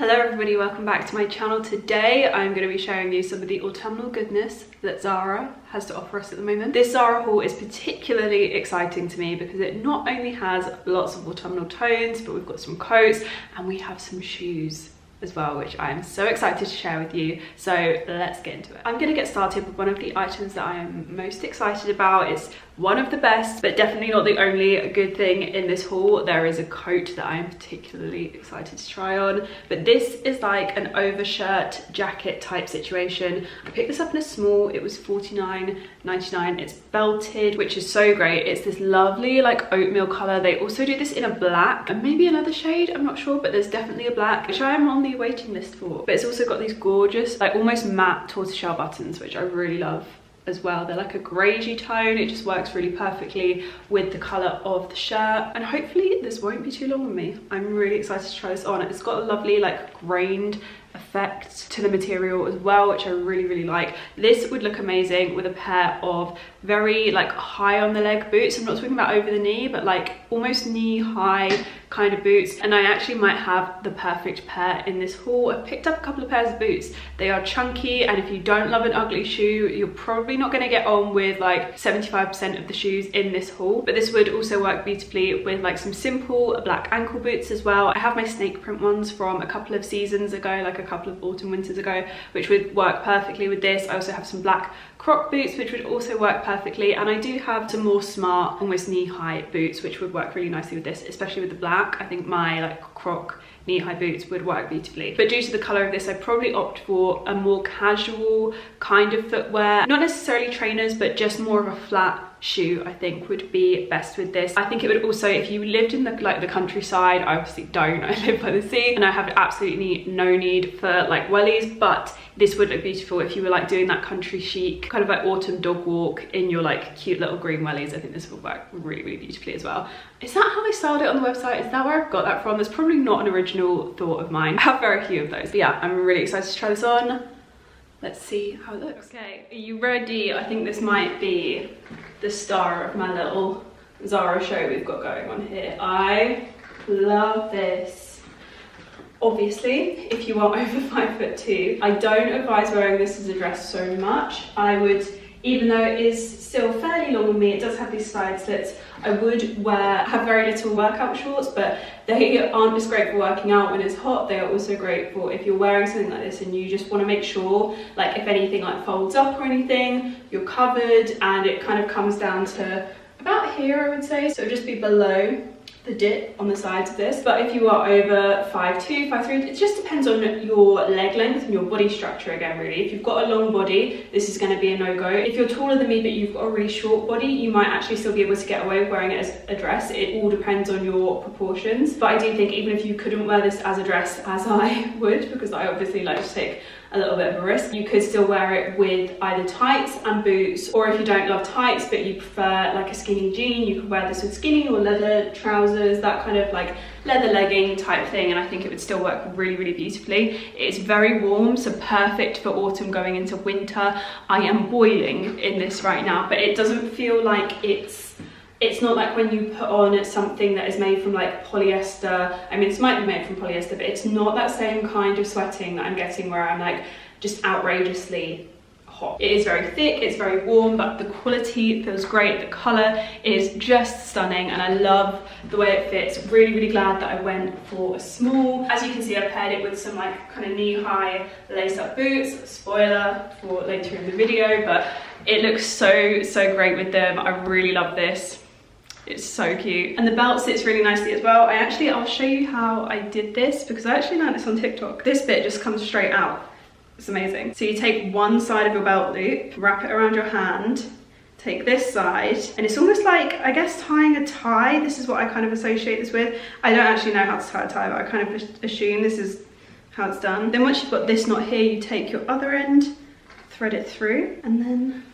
Hello everybody, welcome back to my channel. Today I'm going to be showing you some of the autumnal goodness that Zara has to offer us at the moment. This Zara haul is particularly exciting to me because it not only has lots of autumnal tones, but we've got some coats and we have some shoes as well, which I am so excited to share with you. So let's get into it. I'm going to get started with one of the items that I am most excited about. It's one of the best, but definitely not the only good thing in this haul. There is a coat that I am particularly excited to try on, but this is like an overshirt jacket type situation. I picked this up in a small. It was $49.99. It's belted, which is so great. It's this lovely like oatmeal color. They also do this in a black and maybe another shade, I'm not sure, but there's definitely a black, which I am on the waiting list for. But it's also got these gorgeous like almost matte tortoiseshell buttons, which I really love as well. They're like a greyy tone. It just works really perfectly with the color of the shirt, and hopefully this won't be too long on me. I'm really excited to try this on. It's got a lovely like grained effect to the material as well, which I really like. This would look amazing with a pair of very like high on the leg boots. I'm not talking about over the knee, but like almost knee high kind of boots, and I actually might have the perfect pair in this haul. I picked up a couple of pairs of boots. They are chunky, and if you don't love an ugly shoe, you're probably not going to get on with like 75% of the shoes in this haul. But this would also work beautifully with like some simple black ankle boots as well. I have my snake print ones from a couple of seasons ago, like a couple of autumn winters ago, which would work perfectly with this. I also have some black croc boots which would also work perfectly, and I do have some more smart almost knee-high boots which would work really nicely with this, especially with the black. I think my like croc knee-high boots would work beautifully, but due to the color of this I'd probably opt for a more casual kind of footwear, not necessarily trainers, but just more of a flat shoe I think would be best with this. I think it would also, if you lived in the like the countryside, I obviously don't, I live by the sea and I have absolutely no need for like wellies, but this would look beautiful if you were like doing that country chic kind of like autumn dog walk in your like cute little green wellies. I think this would work really beautifully as well. Is that how I styled it on the website? Is that where I've got that from? That's probably not an original thought of mine. I have very few of those, but yeah, I'm really excited to try this on. Let's see how it looks. Okay, are you ready? I think this might be the star of my little Zara show we've got going on here. I love this. Obviously, if you are over 5'2", I don't advise wearing this as a dress so much. I would, even though it is still fairly long on me, it does have these side slits, I would have very little workout shorts, but they aren't just great for working out when it's hot. They are also great for if you're wearing something like this and you just want to make sure, like if anything like folds up or anything, you're covered, and it kind of comes down to about here, I would say. So just be below the dip on the sides of this. But if you are over 5'2", 5'3", it just depends on your leg length and your body structure again, really. If you've got a long body, this is going to be a no-go. If you're taller than me but you've got a really short body, you might actually still be able to get away with wearing it as a dress. It all depends on your proportions, but I do think even if you couldn't wear this as a dress, as I would, because I obviously like to take a little bit of a risk, you could still wear it with either tights and boots, or if you don't love tights but you prefer like a skinny jean, you could wear this with skinny or leather trousers, that kind of like leather legging type thing, and I think it would still work really beautifully. It's very warm, so perfect for autumn going into winter. I am boiling in this right now, but it doesn't feel like it's not like when you put on something that is made from like polyester. I mean, this might be made from polyester, but it's not that same kind of sweating that I'm getting where I'm like just outrageously hot. It is very thick, it's very warm, but the quality feels great. The color is just stunning and I love the way it fits. Really glad that I went for a small. As you can see, I paired it with some like kind of knee-high lace-up boots. Spoiler for later in the video, but it looks so great with them. I really love this. It's so cute, and the belt sits really nicely as well. I'll show you how I did this because I actually learned this on TikTok. This bit just comes straight out. It's amazing. So you take one side of your belt loop, wrap it around your hand, take this side, and it's almost like, I guess, tying a tie. This is what I kind of associate this with. I don't actually know how to tie a tie, but I kind of assume this is how it's done. Then once you've got this knot here, you take your other end, thread it through, and then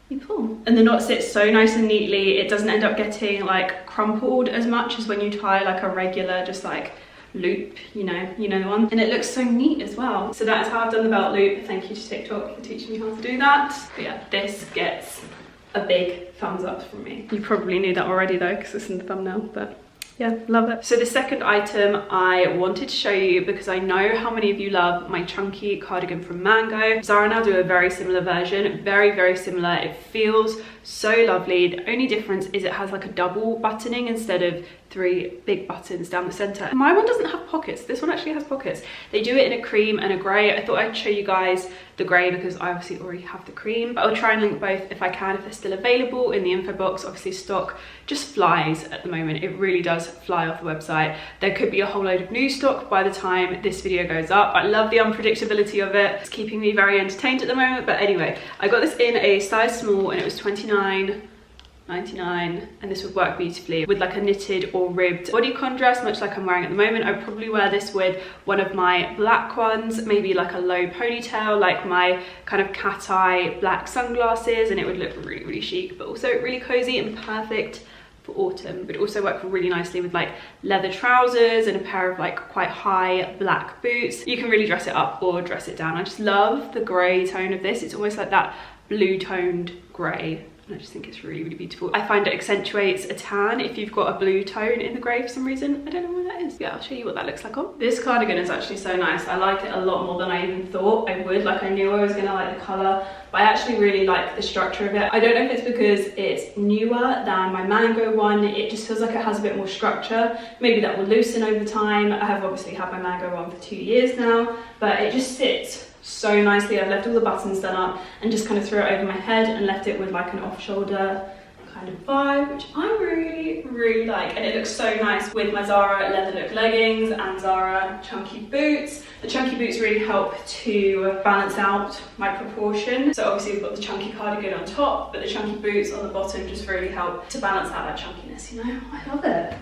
you pull. And the knot sits so nice and neatly. It doesn't end up getting like crumpled as much as when you tie like a regular just like loop, you know the one. And it looks so neat as well. So that's how I've done the belt loop. Thank you to TikTok for teaching me how to do that. But yeah, this gets a big thumbs up from me. You probably knew that already though, because it's in the thumbnail, but Yeah, love it. So the second item I wanted to show you, because I know how many of you love my chunky cardigan from Mango. Zara now do a very similar version, very similar. It feels so lovely. The only difference is it has like a double buttoning instead of 3 big buttons down the center. My one doesn't have pockets. This one actually has pockets. They do it in a cream and a grey. I thought I'd show you guys the grey because I obviously already have the cream, but I'll try and link both if I can, if they're still available in the info box. Obviously stock just flies at the moment. It really does fly off the website. There could be a whole load of new stock by the time this video goes up. I love the unpredictability of it. It's keeping me very entertained at the moment. But anyway, I got this in a size small and it was $29.99, and this would work beautifully with like a knitted or ribbed bodycon dress, much like I'm wearing at the moment. I'd probably wear this with one of my black ones, maybe like a low ponytail, like my kind of cat eye black sunglasses, and it would look really chic, but also really cozy and perfect for autumn. It would also work really nicely with like leather trousers and a pair of like quite high black boots. You can really dress it up or dress it down. I just love the grey tone of this. It's almost like that blue toned grey, and I just think it's really beautiful. I find it accentuates a tan if you've got a blue tone in the grey for some reason. I don't know what that is. Yeah, I'll show you what that looks like on. This cardigan is actually so nice. I like it a lot more than I even thought I would. Like, I knew I was gonna like the colour, but I actually really like the structure of it. I don't know if it's because it's newer than my Mango one. It just feels like it has a bit more structure. Maybe that will loosen over time. I have obviously had my Mango one for 2 years now, but it just sits so nicely. I've left all the buttons done up and just kind of threw it over my head and left it with like an off-shoulder kind of vibe, which I really like, and it looks so nice with my Zara leather look leggings and Zara chunky boots. The chunky boots really help to balance out my proportion. So obviously we've got the chunky cardigan on top, but the chunky boots on the bottom just really help to balance out that chunkiness, you know? I love it.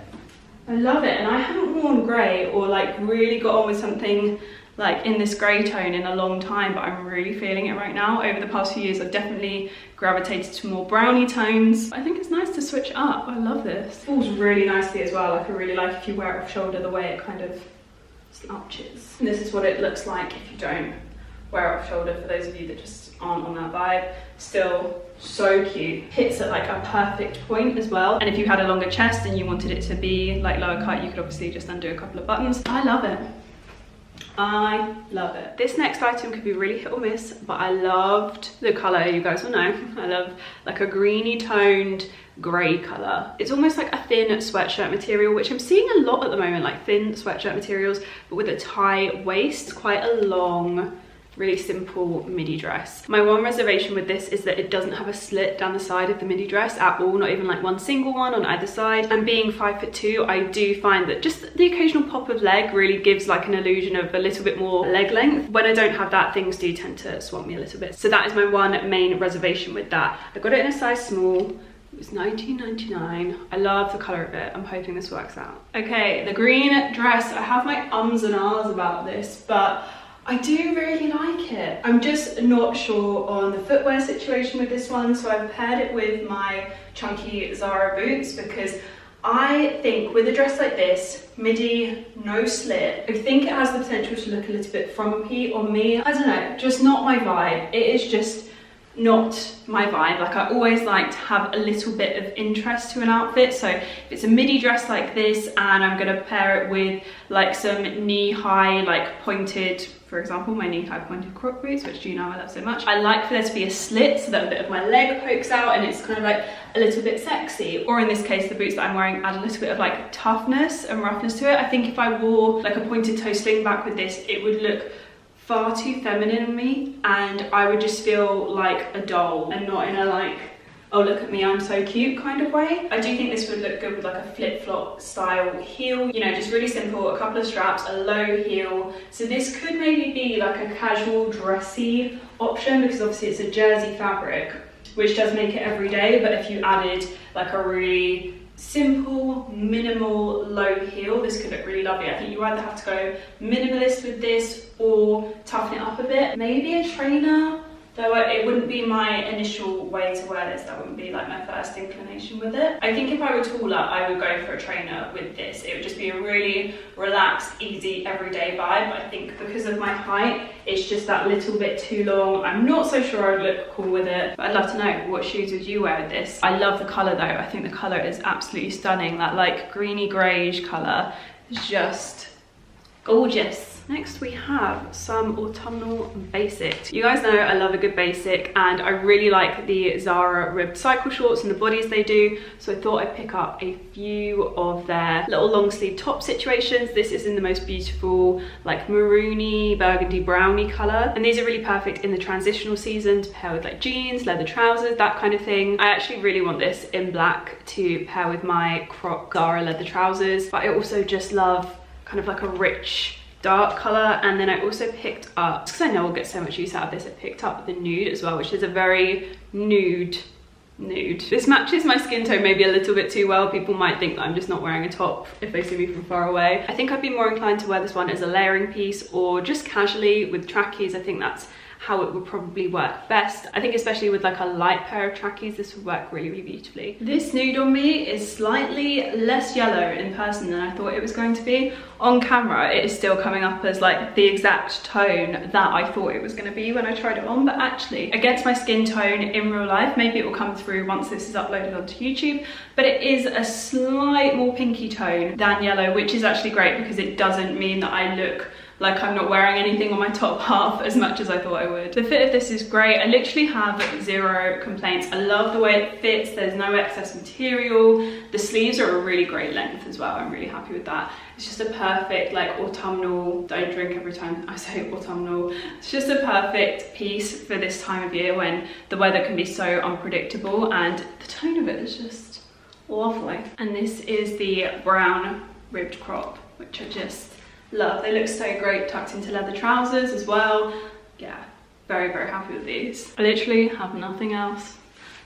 I love it, and I haven't worn grey or like really got on with something like in this grey tone in a long time, but I'm really feeling it right now. Over the past few years, I've definitely gravitated to more brownie tones. I think it's nice to switch up. I love this. It falls really nicely as well. Like, I really like if you wear it off shoulder, the way it kind of slouches. And this is what it looks like if you don't wear it off shoulder, for those of you that just aren't on that vibe. Still so cute. Hits at like a perfect point as well. And if you had a longer chest and you wanted it to be like lower cut, you could obviously just undo a couple of buttons. I love it. I love it. This next item could be really hit or miss, but I loved the colour. You guys will know I love like a greeny toned grey colour. It's almost like a thin sweatshirt material, which I'm seeing a lot at the moment, like thin sweatshirt materials but with a tie waist. Quite a long, really simple midi dress. My one reservation with this is that it doesn't have a slit down the side of the midi dress at all, not even like one single one on either side. And being 5'2", I do find that just the occasional pop of leg really gives like an illusion of a little bit more leg length. When I don't have that, things do tend to swamp me a little bit. So that is my one main reservation with that. I got it in a size small. It was $19.99. I love the colour of it. I'm hoping this works out. Okay, the green dress. I have my ums and ahs about this, but I do really like it. I'm just not sure on the footwear situation with this one, so I've paired it with my chunky Zara boots, because I think with a dress like this, midi, no slit, I think it has the potential to look a little bit frumpy on me. I don't know, just not my vibe. It is just not my vibe. Like, I always like to have a little bit of interest to an outfit. So if it's a midi dress like this and I'm gonna pair it with like some knee-high, like pointed, for example, my knee-high pointed croc boots, which you know I love so much, I like for there to be a slit so that a bit of my leg pokes out and it's kind of like a little bit sexy. Or in this case, the boots that I'm wearing add a little bit of like toughness and roughness to it. I think if I wore like a pointed toe sling back with this, it would look far too feminine on me, and I would just feel like a doll and not in a like, oh look at me, I'm so cute kind of way. I do think this would look good with like a flip-flop style heel, you know, just really simple, a couple of straps, a low heel. So this could maybe be like a casual dressy option, because obviously it's a jersey fabric, which does make it everyday. But if you added like a really simple, minimal, low heel, this could look really lovely. I think you either have to go minimalist with this or toughen it up a bit. Maybe a trainer though it wouldn't be my initial way to wear this. That wouldn't be like my first inclination with it. I think if I were taller, I would go for a trainer with this. It would just be a really relaxed, easy, everyday vibe. I think because of my height, it's just that little bit too long. I'm not so sure I'd look cool with it, but I'd love to know, what shoes would you wear with this? I love the colour though. I think the colour is absolutely stunning. That like greeny greyish colour is just gorgeous. Next we have some autumnal basics. You guys know I love a good basic, and I really like the Zara ribbed cycle shorts and the bodies they do, so I thought I'd pick up a few of their little long sleeve top situations. This is in the most beautiful like maroony burgundy browny colour, and these are really perfect in the transitional season to pair with like jeans, leather trousers, that kind of thing. I actually really want this in black to pair with my crop Zara leather trousers, but I also just love kind of like a rich dark colour. And then I also picked up, because I know I'll get so much use out of this, I picked up the nude as well, which is a very nude. This matches my skin tone maybe a little bit too well. People might think that I'm just not wearing a top if they see me from far away. I think I'd be more inclined to wear this one as a layering piece or just casually with trackies. I think that's how it would probably work best. I think especially with like a light pair of trackies, this would work really, really beautifully. This nude on me is slightly less yellow in person than I thought it was going to be. On camera, it is still coming up as like the exact tone that I thought it was going to be when I tried it on, but actually against my skin tone in real life, maybe it will come through once this is uploaded onto YouTube, but it is a slight more pinky tone than yellow, which is actually great because it doesn't mean that I look like I'm not wearing anything on my top half as much as I thought I would. The fit of this is great. I literally have zero complaints. I love the way it fits. There's no excess material. The sleeves are a really great length as well. I'm really happy with that. It's just a perfect like autumnal, don't drink every time I say autumnal. It's just a perfect piece for this time of year when the weather can be so unpredictable, and the tone of it is just lovely. And this is the brown ribbed crop, which I just love. They look so great tucked into leather trousers as well. Yeah, very, very happy with these. I literally have nothing else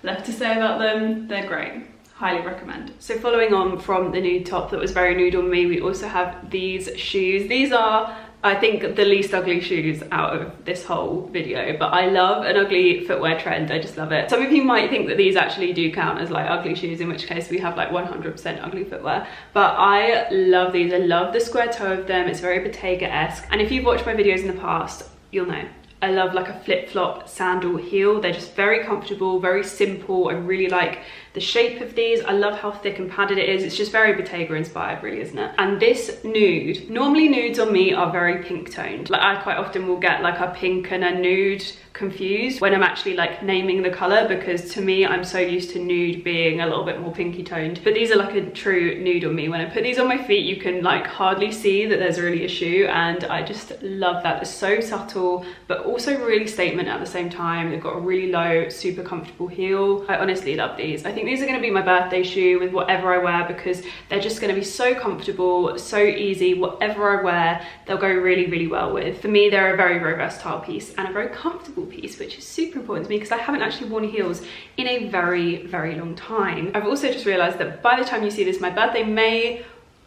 left to say about them. They're great. Highly recommend. So following on from the nude top that was very nude on me, we also have these shoes. These are, I think, the least ugly shoes out of this whole video, but I love an ugly footwear trend. I just love it. Some of you might think that these actually do count as like ugly shoes, in which case we have like 100% ugly footwear, but I love these. I love the square toe of them. It's very Bottega-esque, and if you've watched my videos in the past, you'll know I love like a flip-flop sandal heel. They're just very comfortable, very simple. I really like the shape of these. I love how thick and padded it is. It's just very Bottega inspired, really, isn't it? And this nude, normally nudes on me are very pink toned. Like I quite often will get like a pink and a nude confused when I'm actually like naming the color, because to me I'm so used to nude being a little bit more pinky toned, but these are like a true nude on me. When I put these on my feet, you can like hardly see that there's really a shoe, and I just love that. They're so subtle but also really statement at the same time. They've got a really low, super comfortable heel. I honestly love these. I think these are going to be my birthday shoe with whatever I wear, because they're just going to be so comfortable, so easy. Whatever I wear, they'll go really, really well with. For me, they're a very, very versatile piece and a very comfortable piece, which is super important to me because I haven't actually worn heels in a very, very long time. I've also just realized that by the time you see this, my birthday may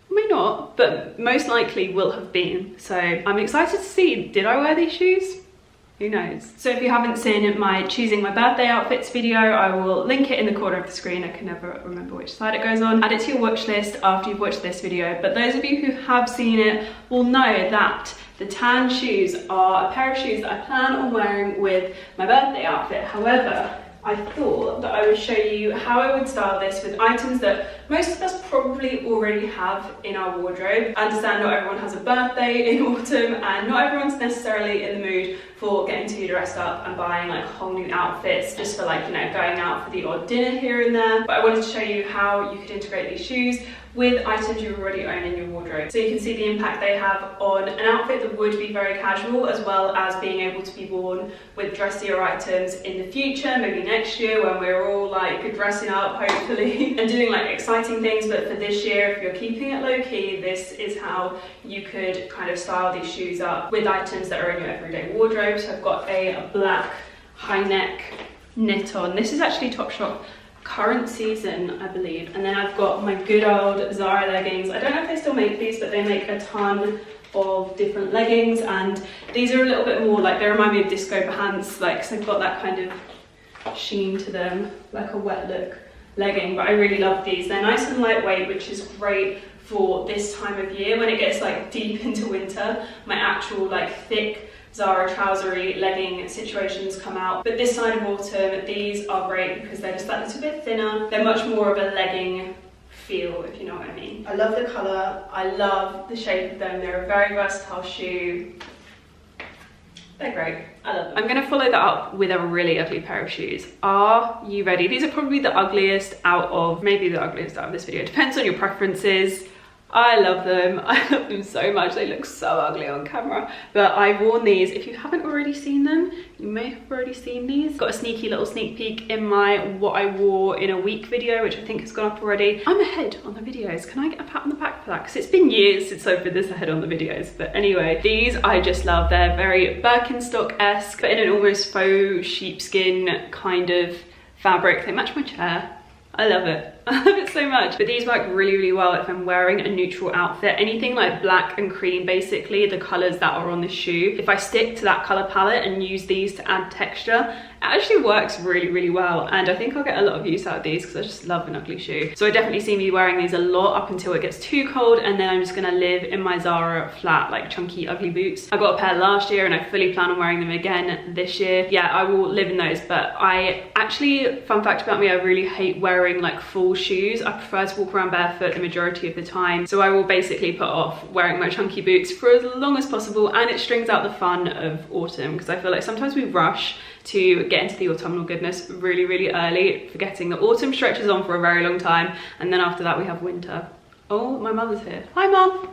not, but most likely will have been. So I'm excited to see, did I wear these shoes? Who knows? So if you haven't seen my choosing my birthday outfits video, I will link it in the corner of the screen. I can never remember which side it goes on. Add it to your watch list after you've watched this video. But those of you who have seen it will know that the tan shoes are a pair of shoes that I plan on wearing with my birthday outfit. However, I thought that I would show you how I would style this with items that most of us probably already have in our wardrobe. I understand not everyone has a birthday in autumn, and not everyone's necessarily in the mood for getting too dressed up and buying like whole new outfits just for like, you know, going out for the odd dinner here and there. But I wanted to show you how you could integrate these shoes with items you already own in your wardrobe. So you can see the impact they have on an outfit that would be very casual, as well as being able to be worn with dressier items in the future, maybe next year when we're all like dressing up, hopefully, and doing like exciting things. But for this year, if you're keeping it low key, this is how you could kind of style these shoes up with items that are in your everyday wardrobe. So I've got a black high neck knit on. This is actually Topshop current season, I believe. And then I've got my good old Zara leggings. I don't know if they still make these, but they make a ton of different leggings, and these are a little bit more like, they remind me of disco pants, like, so they've got that kind of sheen to them, like a wet look legging, but I really love these. They're nice and lightweight, which is great for this time of year when it gets like deep into winter. My actual like thick Zara trousery legging situations come out, but this side of autumn these are great because they're just that little bit thinner. They're much more of a legging feel, if you know what I mean. I love the colour, I love the shape of them. They're a very versatile shoe. They're great. I love them. I'm gonna follow that up with a really ugly pair of shoes. Are you ready? These are probably the ugliest out of, maybe the ugliest out of this video. It depends on your preferences. I love them. I love them so much. They look so ugly on camera, but I've worn these. If you haven't already seen them, you may have already seen these. Got a sneaky little sneak peek in my what I wore in a week video, which I think has gone up already. I'm ahead on the videos. Can I get a pat on the back for that? Because it's been years since I've been this ahead on the videos. But anyway, these I just love. They're very Birkenstock-esque, but in an almost faux sheepskin kind of fabric. They match my chair. I love it. I love it so much. But these work really, really well if I'm wearing a neutral outfit. Anything like black and cream, basically, the colours that are on this shoe. If I stick to that colour palette and use these to add texture, it actually works really, really well. And I think I'll get a lot of use out of these because I just love an ugly shoe. So I definitely see me wearing these a lot up until it gets too cold, and then I'm just gonna live in my Zara flat, like chunky, ugly boots. I got a pair last year and I fully plan on wearing them again this year. Yeah, I will live in those, but I actually, fun fact about me, I really hate wearing like full shoes. I prefer to walk around barefoot the majority of the time. So I will basically put off wearing my chunky boots for as long as possible, and it strings out the fun of autumn because I feel like sometimes we rush to get into the autumnal goodness really, really early, forgetting that autumn stretches on for a very long time, and then after that we have winter. Oh, my mother's here. Hi, Mum.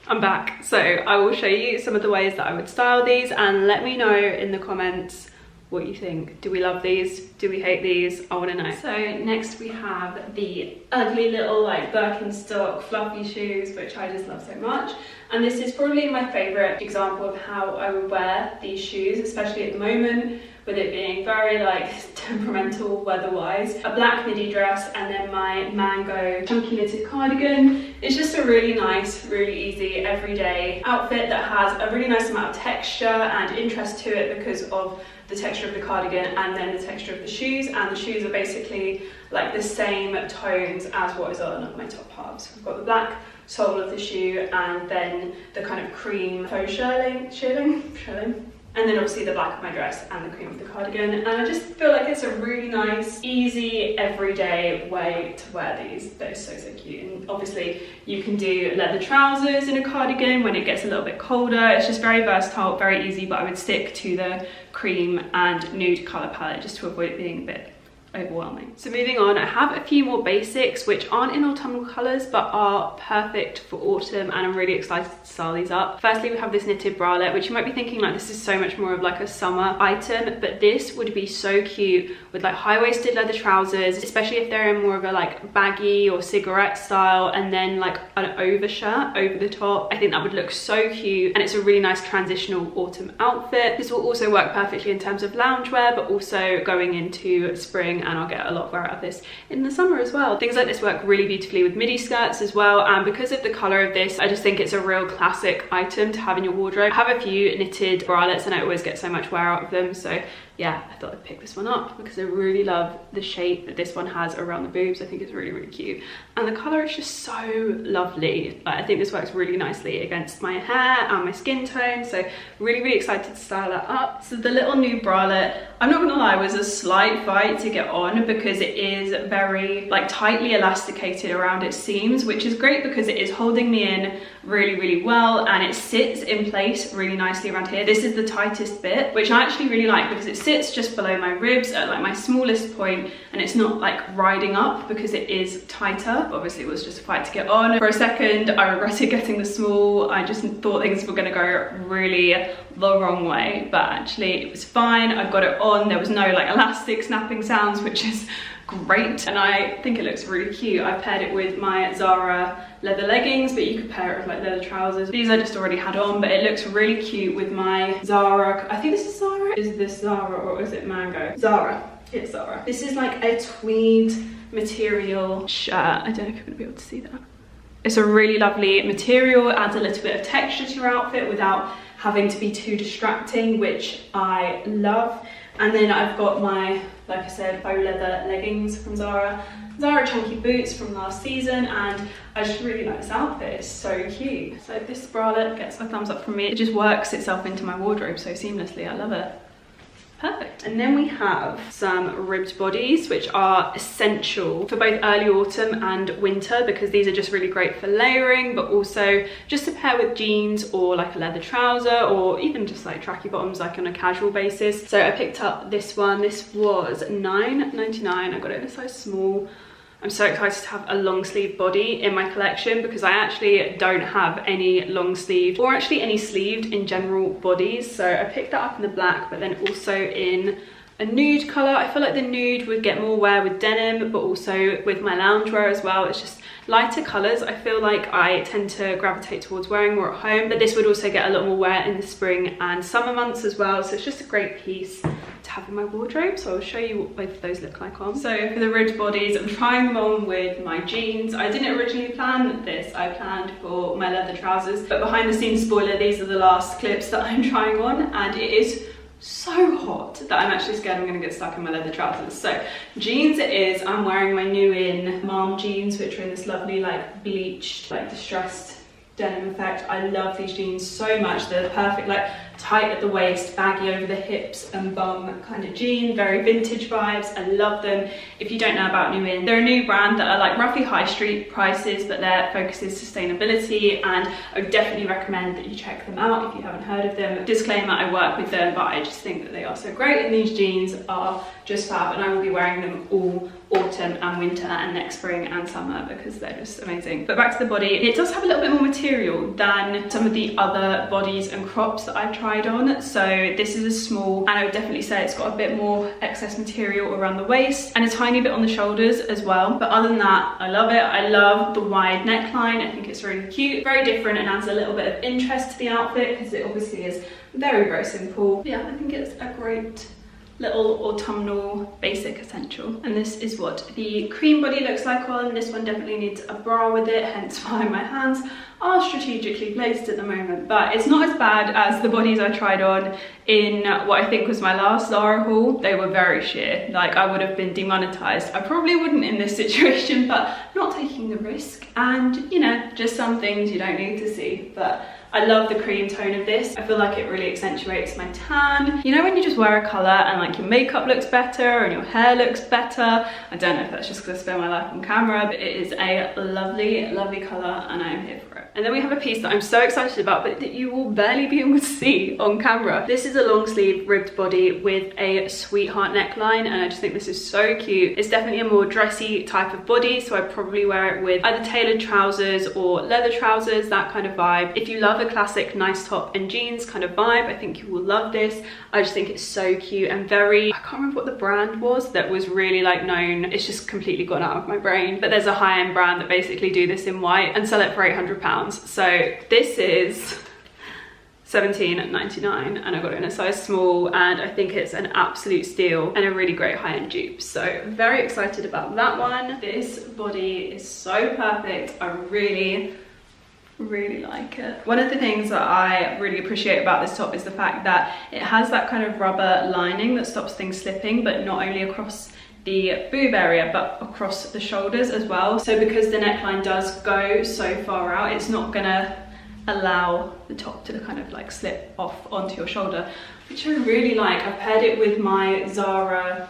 I'm back. So I will show you some of the ways that I would style these, and let me know in the comments what you think. Do we love these? Do we hate these? I want to know. So next we have the ugly little like Birkenstock fluffy shoes, which I just love so much. And this is probably my favorite example of how I would wear these shoes, especially at the moment, with it being very like temperamental weather-wise. A black midi dress and then my mango chunky knitted cardigan. It's just a really nice, really easy everyday outfit that has a really nice amount of texture and interest to it because of the texture of the cardigan and then the texture of the shoes. And the shoes are basically like the same tones as what is on my top half. So we've got the black sole of the shoe and then the kind of cream faux shearling. And then obviously the black of my dress and the cream of the cardigan. And I just feel like it's a really nice, easy, everyday way to wear these. They're so, so cute. And obviously you can do leather trousers in a cardigan when it gets a little bit colder. It's just very versatile, very easy, but I would stick to the cream and nude colour palette just to avoid it being a bit overwhelming. So moving on, I have a few more basics which aren't in autumnal colours but are perfect for autumn, and I'm really excited to style these up. Firstly, we have this knitted bralette, which you might be thinking like this is so much more of like a summer item, but this would be so cute with like high-waisted leather trousers, especially if they're in more of a like baggy or cigarette style, and then like an overshirt over the top. I think that would look so cute, and it's a really nice transitional autumn outfit. This will also work perfectly in terms of loungewear, but also going into spring, and I'll get a lot of wear out of this in the summer as well. Things like this work really beautifully with midi skirts as well, and because of the colour of this, I just think it's a real classic item to have in your wardrobe. I have a few knitted bralettes and I always get so much wear out of them, so yeah, I thought I'd pick this one up because I really love the shape that this one has around the boobs. I think it's really, really cute. And the colour is just so lovely. Like, I think this works really nicely against my hair and my skin tone. So really, really excited to style that up. So the little new bralette, I'm not gonna lie, was a slight fight to get on because it is very like tightly elasticated around its seams, which is great because it is holding me in really, really well, and it sits in place really nicely around here. This is the tightest bit, which I actually really like because it sits just below my ribs at like my smallest point, and it's not like riding up because it is tighter. Obviously it was just a fight to get on. For a second I regretted getting the small. I just thought things were gonna go really the wrong way, but actually it was fine. I got it on, there was no like elastic snapping sounds, which is great, and I think it looks really cute. I paired it with my Zara leather leggings, but you could pair it with like leather trousers. These I just already had on, but it looks really cute with my Zara. I think this is Zara. Is this Zara or is it Mango? Zara. It's Zara. This is like a tweed material shirt. I don't know if you're gonna be able to see that. It's a really lovely material, it adds a little bit of texture to your outfit without having to be too distracting, which I love. And then I've got my, like I said, faux leather leggings from Zara, Zara chunky boots from last season, and I just really like this outfit. It's so cute. So this bralette gets a thumbs up from me. It just works itself into my wardrobe so seamlessly. I love it. Perfect. And then we have some ribbed bodies, which are essential for both early autumn and winter, because these are just really great for layering, but also just to pair with jeans or like a leather trouser, or even just like tracky bottoms, like on a casual basis. So I picked up this one. This was $9.99. I got it in a size small. I'm so excited to have a long sleeve body in my collection, because I actually don't have any long sleeved or actually any sleeved in general bodies. So I picked that up in the black, but then also in a nude color. I feel like the nude would get more wear with denim, but also with my loungewear as well. It's just lighter colors. I feel like I tend to gravitate towards wearing more at home, but this would also get a lot more wear in the spring and summer months as well. So it's just a great piece to have in my wardrobe. So I'll show you what both of those look like on. So for the ribbed bodies, I'm trying them on with my jeans. I didn't originally plan this. I planned for my leather trousers, but behind the scenes spoiler, these are the last clips that I'm trying on, and it is so hot that I'm actually scared I'm gonna get stuck in my leather trousers. So jeans it is. I'm wearing my new in mom jeans, which are in this lovely like bleached, like distressed denim effect. I love these jeans so much. They're perfect, like tight at the waist, baggy over the hips and bum kind of jean, very vintage vibes. I love them. If you don't know about New In, they're a new brand that are like roughly high street prices, but their focus is sustainability, and I would definitely recommend that you check them out if you haven't heard of them. Disclaimer, I work with them, but I just think that they are so great, and these jeans are just fab, and I will be wearing them all autumn and winter and next spring and summer because they're just amazing. But back to the body, it does have a little bit more material than some of the other bodies and crops that I've tried on. So this is a small, and I would definitely say it's got a bit more excess material around the waist and a tiny bit on the shoulders as well. But other than that, I love it. I love the wide neckline. I think it's really cute, very different, and adds a little bit of interest to the outfit because it obviously is very, very simple. Yeah, I think it's a great little autumnal basic essential. And this is what the cream body looks like on. This one definitely needs a bra with it, hence why my hands are strategically placed at the moment. But it's not as bad as the bodies I tried on in what I think was my last Zara haul. They were very sheer, like I would have been demonetized. I probably wouldn't in this situation, but not taking the risk, and you know, just some things you don't need to see. But I love the cream tone of this. I feel like it really accentuates my tan. You know when you just wear a colour and like your makeup looks better and your hair looks better? I don't know if that's just because I spend my life on camera, but it is a lovely, lovely colour and I am here for it. And then we have a piece that I'm so excited about, but that you will barely be able to see on camera. This is a long sleeve ribbed body with a sweetheart neckline, and I just think this is so cute. It's definitely a more dressy type of body, so I'd probably wear it with either tailored trousers or leather trousers, that kind of vibe. If you love a classic nice top and jeans kind of vibe, I think you will love this. I just think it's so cute and very, I can't remember what the brand was that was really like known. It's just completely gone out of my brain, but there's a high-end brand that basically do this in white and sell it for £800. So this is $17.99 and I got it in a size small, and I think it's an absolute steal and a really great high-end dupe. So very excited about that one. This body is so perfect. I really like it. One of the things that I really appreciate about this top is the fact that it has that kind of rubber lining that stops things slipping, but not only across the boob area but across the shoulders as well. So because the neckline does go so far out, it's not gonna allow the top to kind of like slip off onto your shoulder, which I really like. I've paired it with my Zara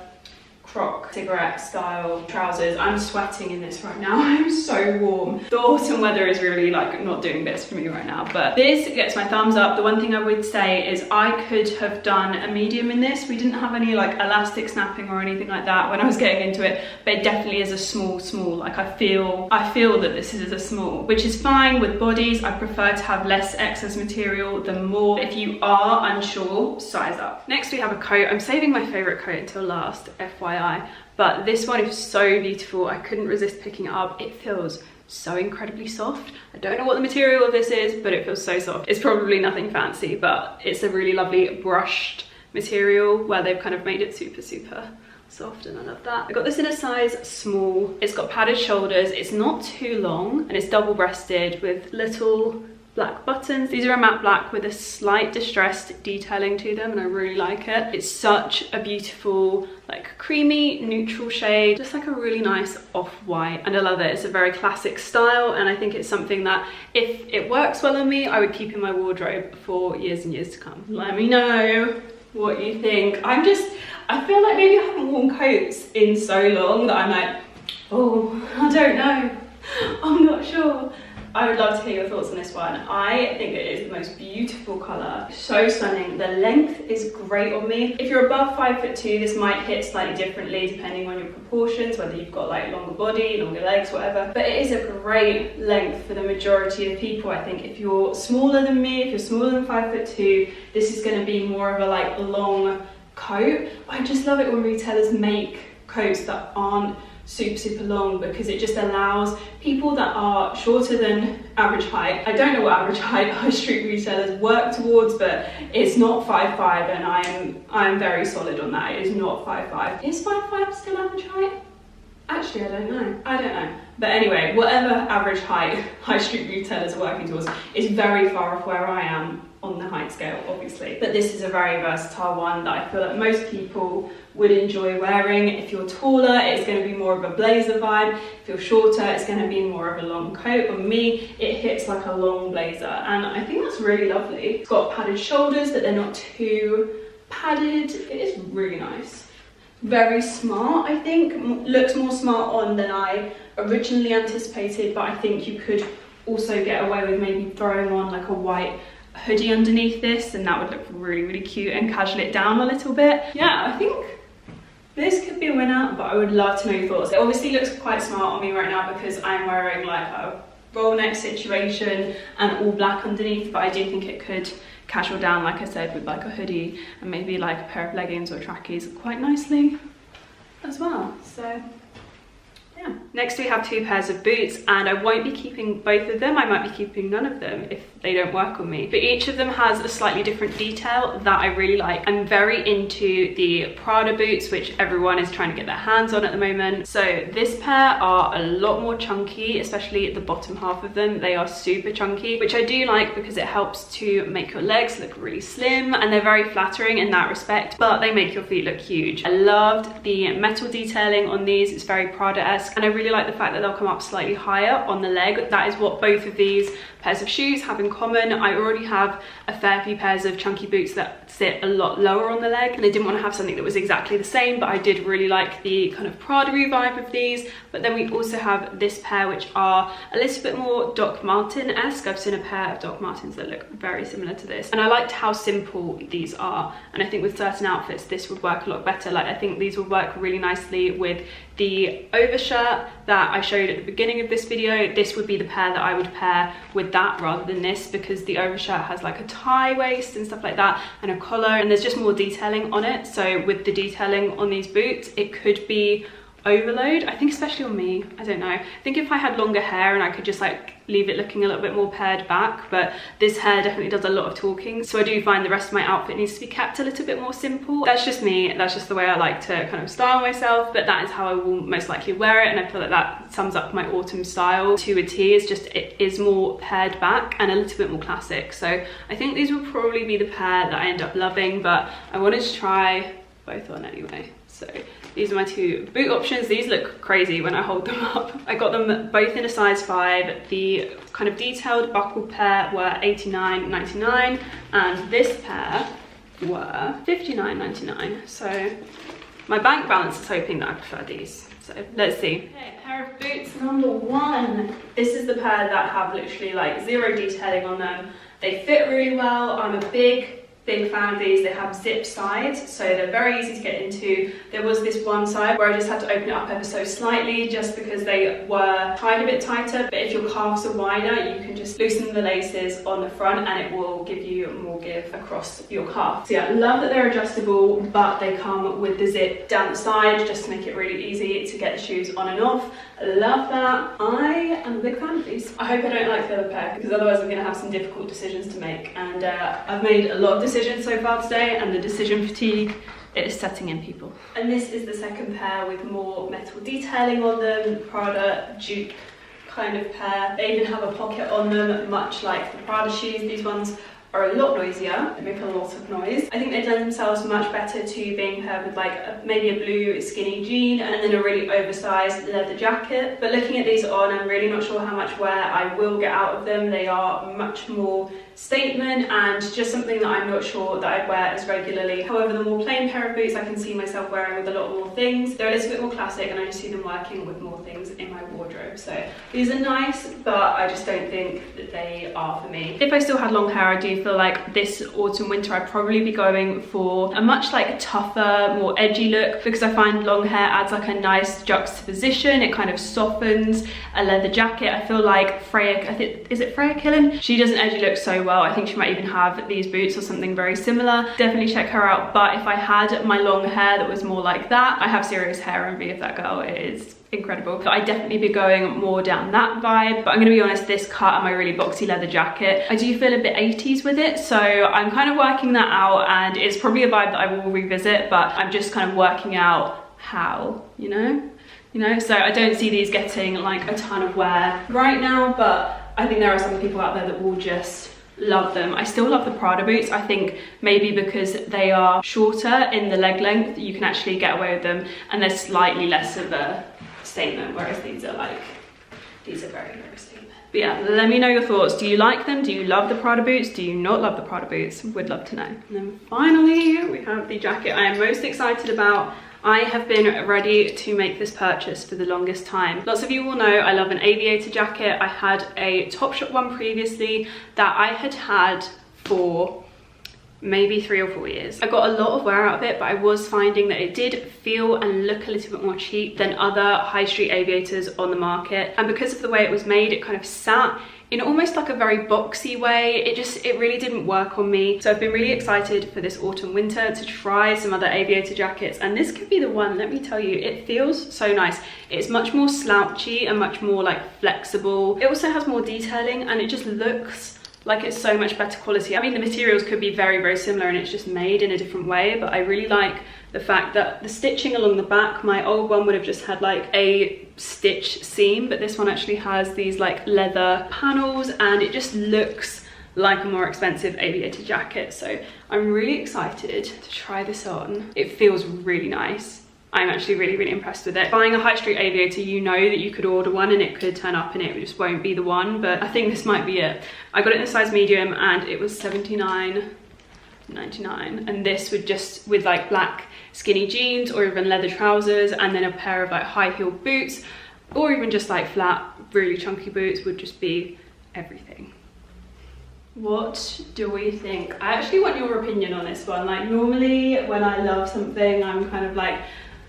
croc cigarette style trousers. I'm sweating in this right now. I'm so warm. The autumn weather is really like not doing this for me right now, but this gets my thumbs up. The one thing I would say is I could have done a medium in this. We didn't have any like elastic snapping or anything like that when I was getting into it, but it definitely is a small. Like I feel that this is a small, which is fine with bodies. I prefer to have less excess material than more. If you are unsure, size up. Next we have a coat. I'm saving my favorite coat until last, FYI. But this one is so beautiful. I couldn't resist picking it up. It feels so incredibly soft. I don't know what the material of this is, but it feels so soft. It's probably nothing fancy, but it's a really lovely brushed material where they've kind of made it super soft and I love that. I got this in a size small. It's got padded shoulders, it's not too long, and it's double-breasted with little black buttons. These are a matte black with a slight distressed detailing to them, and I really like it. It's such a beautiful, like creamy neutral shade, just like a really nice off-white, and I love it. It's a very classic style, and I think it's something that if it works well on me, I would keep in my wardrobe for years and years to come. Let me know what you think. I feel like maybe I haven't worn coats in so long that I'm like, oh, I don't know, I'm not sure. I would love to hear your thoughts on this one. I think it is the most beautiful colour. So stunning. The length is great on me. If you're above 5'2", this might hit slightly differently depending on your proportions, whether you've got like longer body, longer legs, whatever. But it is a great length for the majority of people. I think if you're smaller than me, if you're smaller than 5'2", this is going to be more of a like long coat. I just love it when retailers make coats that aren't super long, because it just allows people that are shorter than average height. I don't know what average height high street retailers work towards, but it's not 5'5", and I'm very solid on that. It is not 5'5". Is 5'5" still average height? Actually, I don't know. But anyway, whatever average height high street retailers are working towards is very far off where I am on the height scale, obviously. But this is a very versatile one that I feel like most people would enjoy wearing. If you're taller, it's going to be more of a blazer vibe. If you're shorter, it's going to be more of a long coat. On me, it hits like a long blazer, and I think that's really lovely. It's got padded shoulders, but they're not too padded. It is really nice. Very smart, I think. Looks more smart on than I originally anticipated, but I think you could also get away with maybe throwing on like a white hoodie underneath this, and that would look really cute and casual it down a little bit. Yeah, I think this could be a winner, but I would love to know your thoughts. It obviously looks quite smart on me right now because I'm wearing like a roll neck situation and all black underneath, but I do think it could casual down, like I said, with like a hoodie and maybe like a pair of leggings or trackies quite nicely as well. So yeah. Next we have two pairs of boots, and I won't be keeping both of them. I might be keeping none of them if they don't work on me. But each of them has a slightly different detail that I really like. I'm very into the Prada boots, which everyone is trying to get their hands on at the moment. So this pair are a lot more chunky, especially the bottom half of them. They are super chunky, which I do like because it helps to make your legs look really slim, and they're very flattering in that respect, but they make your feet look huge. I loved the metal detailing on these. It's very Prada-esque, and I really like the fact that they'll come up slightly higher on the leg. That is what both of these pairs of shoes have in common. I already have a fair few pairs of chunky boots that sit a lot lower on the leg, and I didn't want to have something that was exactly the same, but I did really like the kind of Prada-y vibe of these. But then we also have this pair, which are a little bit more Doc Marten-esque. I've seen a pair of Doc Martens that look very similar to this, and I liked how simple these are, and I think with certain outfits this would work a lot better. Like, I think these would work really nicely with the overshirt that I showed at the beginning of this video. This would be the pair that I would pair with that rather than this, because the overshirt has like a tie waist and stuff like that, and a collar, and there's just more detailing on it. So with the detailing on these boots, it could be overload, I think, especially on me. I don't know, I think if I had longer hair and I could just like leave it looking a little bit more pared back, but this hair definitely does a lot of talking, so I do find the rest of my outfit needs to be kept a little bit more simple. That's just me, that's just the way I like to kind of style myself, but that is how I will most likely wear it, and I feel like that sums up my autumn style to a T. Is just, it is more pared back and a little bit more classic. So I think these will probably be the pair that I end up loving, but I wanted to try both on anyway. So these are my two boot options. These look crazy when I hold them up. I got them both in a size 5. The kind of detailed buckled pair were $89.99, and this pair were $59.99. So my bank balance is hoping that I prefer these. So let's see. Okay, pair of boots number 1. This is the pair that have literally like zero detailing on them. They fit really well. I'm a big fan of these. They have zip sides, so they're very easy to get into. There was this one side where I just had to open it up ever so slightly just because they were tied a bit tighter, but if your calves are wider, you can just loosen the laces on the front and it will give you more give across your calf. So yeah, love that they're adjustable, but they come with the zip down the side just to make it really easy to get the shoes on and off. Love that. I am a big fan of these. I hope I don't like the other pair, because otherwise I'm going to have some difficult decisions to make, and I've made a lot of decisions so far today, and the decision fatigue it is setting in, people. And this is the second pair with more metal detailing on them, Prada dupe kind of pair. They even have a pocket on them, much like the Prada shoes. These ones are a lot noisier, they make a lot of noise. I think they lend themselves much better to being paired with like maybe a blue skinny jean and then a really oversized leather jacket. But looking at these on, I'm really not sure how much wear I will get out of them. They are much more statement and just something that I'm not sure that I'd wear as regularly. However, the more plain pair of boots I can see myself wearing with a lot more things. They're a little bit more classic and I just see them working with more things in my wardrobe. So these are nice, but I just don't think that they are for me. If I still had long hair, I do feel like this autumn winter I'd probably be going for a much like tougher, more edgy look, because I find long hair adds like a nice juxtaposition. It kind of softens a leather jacket. I feel like Freya, I think, is it Freya Killen? She does an edgy look so well. I think she might even have these boots or something very similar. Definitely check her out. But if I had my long hair that was more like that, I have serious hair envy of that girl. It is incredible. But I'd definitely be going more down that vibe. But I'm gonna be honest, this cut and my really boxy leather jacket, I do feel a bit 80s with it. So I'm kind of working that out and it's probably a vibe that I will revisit, but I'm just kind of working out how, you know? So I don't see these getting like a ton of wear right now, but I think there are some people out there that will just love them. I still love the Prada boots. I think maybe because they are shorter in the leg length, you can actually get away with them and they're slightly less of a statement, whereas these are very, very statement. But yeah, let me know your thoughts. Do you like them? Do you love the Prada boots? Do you not love the Prada boots? Would love to know. And then finally, we have the jacket I am most excited about. I have been ready to make this purchase for the longest time. Lots of you will know I love an aviator jacket. I had a Topshop one previously that I had had for maybe 3 or 4 years. I got a lot of wear out of it, but I was finding that it did feel and look a little bit more cheap than other high street aviators on the market. And because of the way it was made, it kind of sat in almost like a very boxy way. It really didn't work on me. So I've been really excited for this autumn winter to try some other aviator jackets, and this could be the one. Let me tell you, it feels so nice. It's much more slouchy and much more like flexible. It also has more detailing and it just looks like it's so much better quality. I mean, the materials could be very, very similar and it's just made in a different way, but I really like the fact that the stitching along the back, my old one would have just had like a stitch seam, but this one actually has these like leather panels and it just looks like a more expensive aviator jacket. So I'm really excited to try this on. It feels really nice. I'm actually really, really impressed with it. Buying a high street aviator, you know that you could order one and it could turn up and it just won't be the one, but I think this might be it. I got it in a size medium and it was $79.99, and this would just, with like black skinny jeans or even leather trousers and then a pair of like high heel boots or even just like flat, really chunky boots would just be everything. What do we think? I actually want your opinion on this one. Like normally when I love something, I'm kind of like,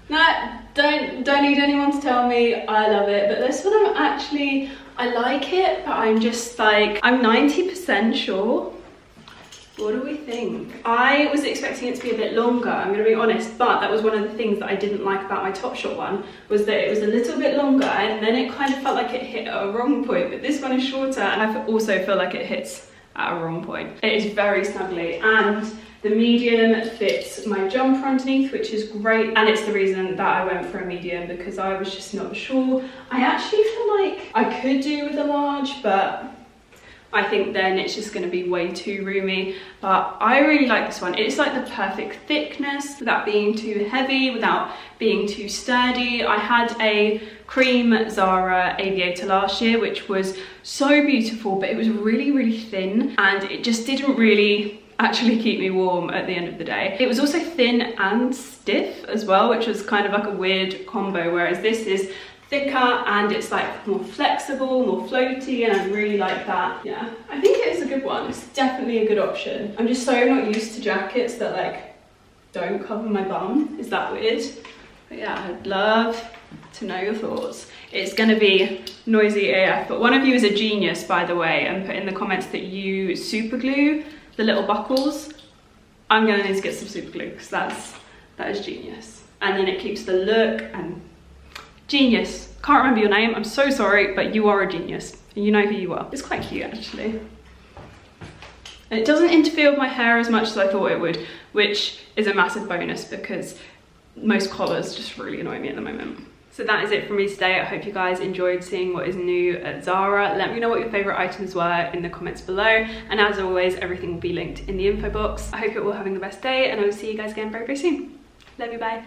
nah, don't need anyone to tell me I love it. But this one I like it, but I'm just like, I'm 90% sure. What do we think? I was expecting it to be a bit longer, I'm gonna be honest, but that was one of the things that I didn't like about my Topshop one, was that it was a little bit longer and then it kind of felt like it hit at a wrong point, but this one is shorter and I also feel like it hits at a wrong point. It is very snugly and the medium fits my jumper underneath, which is great, and it's the reason that I went for a medium because I was just not sure. I actually feel like I could do with a large, but I think then it's just going to be way too roomy. But I really like this one. It's like the perfect thickness without being too heavy, without being too sturdy. I had a cream Zara aviator last year, which was so beautiful, but it was really, really thin and it just didn't really actually keep me warm at the end of the day. It was also thin and stiff as well, which was kind of like a weird combo, whereas this is thicker and it's like more flexible, more floaty, and I really like that. Yeah, I think it is a good one. It's definitely a good option. I'm just so not used to jackets that like don't cover my bum. Is that weird? But yeah, I'd love to know your thoughts. It's gonna be noisy AF, but one of you is a genius, by the way, and put in the comments that you super glue the little buckles. I'm gonna need to get some super glue because that is genius. And then it keeps the look and genius. Can't remember your name, I'm so sorry, but you are a genius. You know who you are. It's quite cute actually. And it doesn't interfere with my hair as much as I thought it would, which is a massive bonus because most collars just really annoy me at the moment. So that is it from me today. I hope you guys enjoyed seeing what is new at Zara. Let me know what your favourite items were in the comments below. And as always, everything will be linked in the info box. I hope you're all having the best day and I will see you guys again very, very soon. Love you, bye.